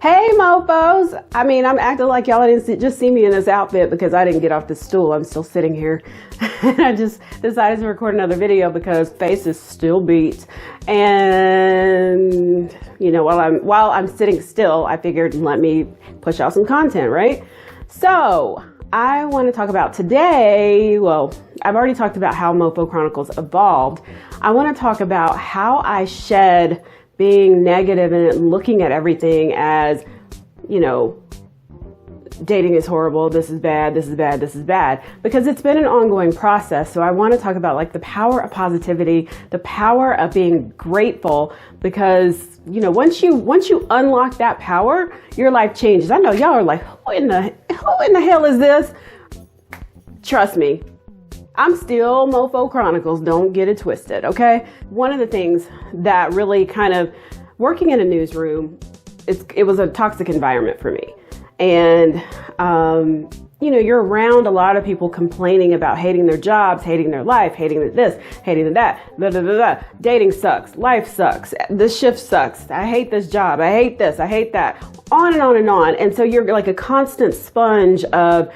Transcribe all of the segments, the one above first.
Hey mofos! I mean, I'm acting like y'all didn't just see me in this outfit because I didn't get off the stool. I'm still sitting here. And I just decided to record another video because face is still beat. And, you know, while I'm sitting still, I figured let me push out some content, right? So I want to talk about today, well, I've already talked about how Mofo Chronicles evolved. I want to talk about how I shed being negative and looking at everything as, you know, dating is horrible, this is bad, this is bad, this is bad, because it's been an ongoing process. So I want to talk about like the power of positivity, the power of being grateful, because, you know, once you unlock that power, your life changes. I know y'all are like, who in the hell is this? Trust me. I'm still Mofo Chronicles, don't get it twisted, okay? One of the things that really kind of, working in a newsroom, it was a toxic environment for me. And, you know, you're around a lot of people complaining about hating their jobs, hating their life, hating this, hating that, blah, blah, blah, blah. Dating sucks, life sucks, this shift sucks, I hate this job, I hate this, I hate that, on and on and on. And so you're like a constant sponge of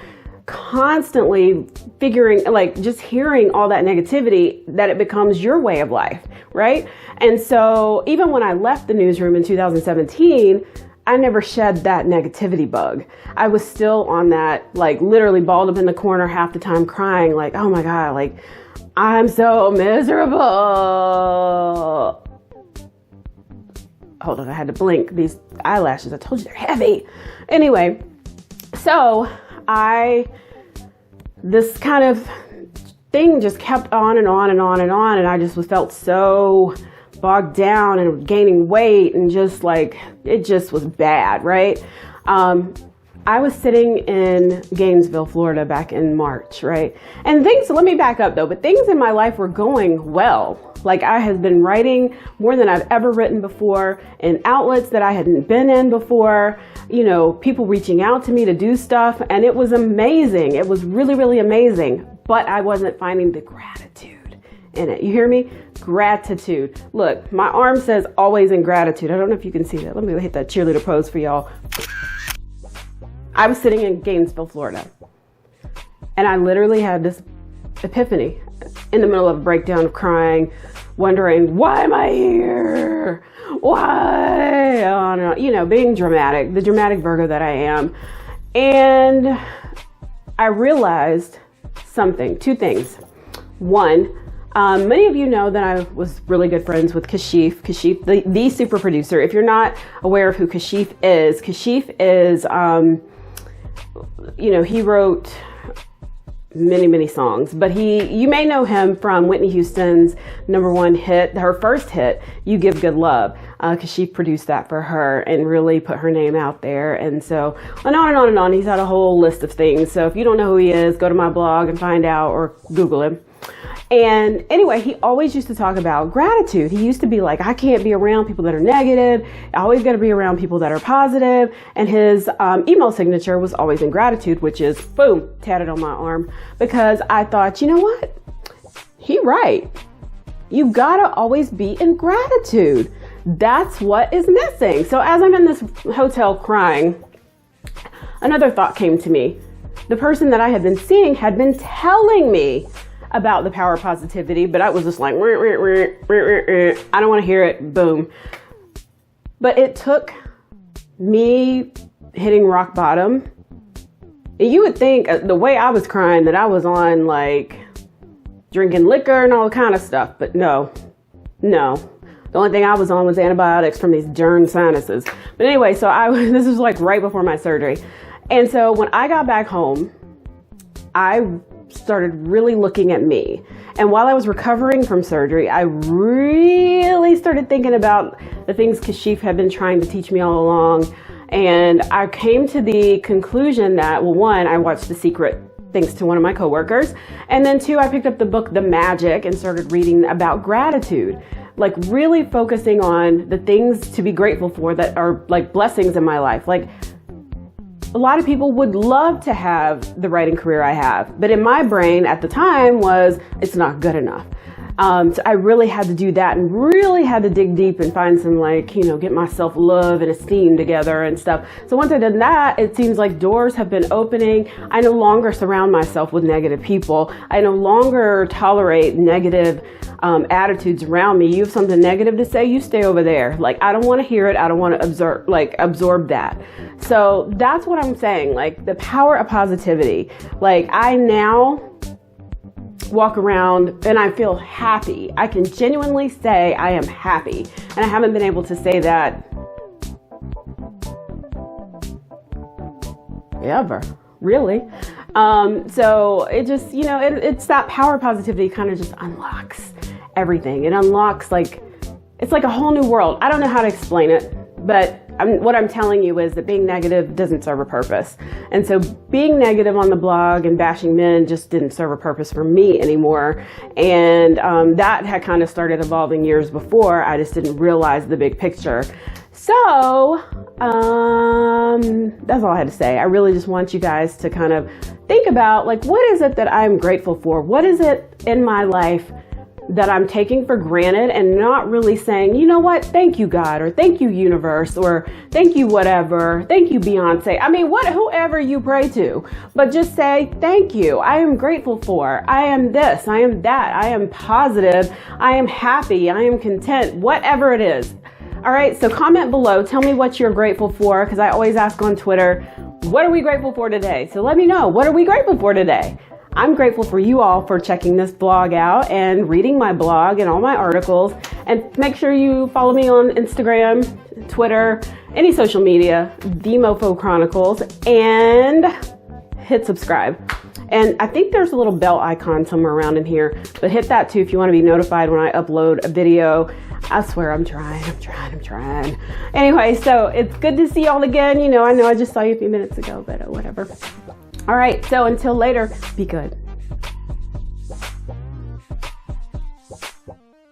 constantly figuring, like just hearing all that negativity, that it becomes your way of life, right? And so even when I left the newsroom in 2017, I never shed that negativity bug. I was still on that, like literally balled up in the corner half the time crying, like, oh my God, like I'm so miserable. Hold on, I had to blink. These eyelashes, I told you they're heavy. Anyway, so this kind of thing just kept on and on and on and on. And I just felt so bogged down and gaining weight and just like, it just was bad, right? I was sitting in Gainesville, Florida back in March, right? And let me back up though, but things in my life were going well. Like I had been writing more than I've ever written before in outlets that I hadn't been in before, you know, people reaching out to me to do stuff. And it was amazing. It was really, really amazing, but I wasn't finding the gratitude in it. You hear me? Gratitude. Look, my arm says always in gratitude. I don't know if you can see that. Let me hit that cheerleader pose for y'all. I was sitting in Gainesville, Florida, and I literally had this epiphany in the middle of a breakdown of crying, wondering, why am I here? Why? Oh, no. You know, being dramatic, the dramatic Virgo that I am. And I realized two things. One, many of you know that I was really good friends with Kashif, the super producer. If you're not aware of who Kashif is, you know, he wrote many songs, but you may know him from Whitney Houston's #1 hit, her first hit, You Give Good Love, because she produced that for her and really put her name out there. And so on and on and on. He's had a whole list of things. So if you don't know who he is, go to my blog and find out, or Google him. And anyway, he always used to talk about gratitude. He used to be like, I can't be around people that are negative. I always got to be around people that are positive. And his email signature was always in gratitude, which is boom, tatted on my arm, because I thought, you know what? He right. You got to always be in gratitude. That's what is missing. So as I'm in this hotel crying, another thought came to me. The person that I had been seeing had been telling me about the power of positivity, but I was just like, I don't want to hear it. Boom. But it took me hitting rock bottom. And you would think the way I was crying that I was on like drinking liquor and all kind of stuff, but no. The only thing I was on was antibiotics from these darn sinuses. But anyway, so this was like right before my surgery. And so when I got back home, I started really looking at me. And while I was recovering from surgery, I really started thinking about the things Kashif had been trying to teach me all along. And I came to the conclusion that, well, one, I watched The Secret thanks to one of my coworkers. And then two, I picked up the book, The Magic, and started reading about gratitude, like really focusing on the things to be grateful for that are like blessings in my life. Like a lot of people would love to have the writing career I have, but in my brain at the time it's not good enough. So I really had to do that and really had to dig deep and find some, like, you know, get my self-love and esteem together and stuff. So once I did that, it seems like doors have been opening. I no longer surround myself with negative people. I no longer tolerate negative attitudes around me. You have something negative to say, you stay over there. Like, I don't want to hear it. I don't want to absorb that. So that's what I'm saying. Like, the power of positivity. Like, I now walk around and I feel happy. I can genuinely say I am happy. And I haven't been able to say that ever, really. So it just, you know, it's that power of positivity kind of just unlocks everything. It unlocks, like, it's like a whole new world. I don't know how to explain it, but what I'm telling you is that being negative doesn't serve a purpose. And so being negative on the blog and bashing men just didn't serve a purpose for me anymore. And that had kind of started evolving years before. I just didn't realize the big picture. So that's all I had to say. I really just want you guys to kind of think about, like, what is it that I'm grateful for? What is it in my life that I'm taking for granted and not really saying, you know what, thank you, God, or thank you, universe, or thank you, whatever, thank you, Beyonce. I mean, whoever you pray to, but just say, thank you. I am grateful for, I am this, I am that, I am positive, I am happy, I am content, whatever it is. All right, so comment below, tell me what you're grateful for, because I always ask on Twitter, what are we grateful for today? So let me know, what are we grateful for today? I'm grateful for you all for checking this blog out and reading my blog and all my articles. And make sure you follow me on Instagram, Twitter, any social media, The Mofo'n Chronicles, and hit subscribe. And I think there's a little bell icon somewhere around in here, but hit that too if you want to be notified when I upload a video. I swear I'm trying. Anyway, so it's good to see y'all again. You know I just saw you a few minutes ago, but whatever. All right, so until later, be good.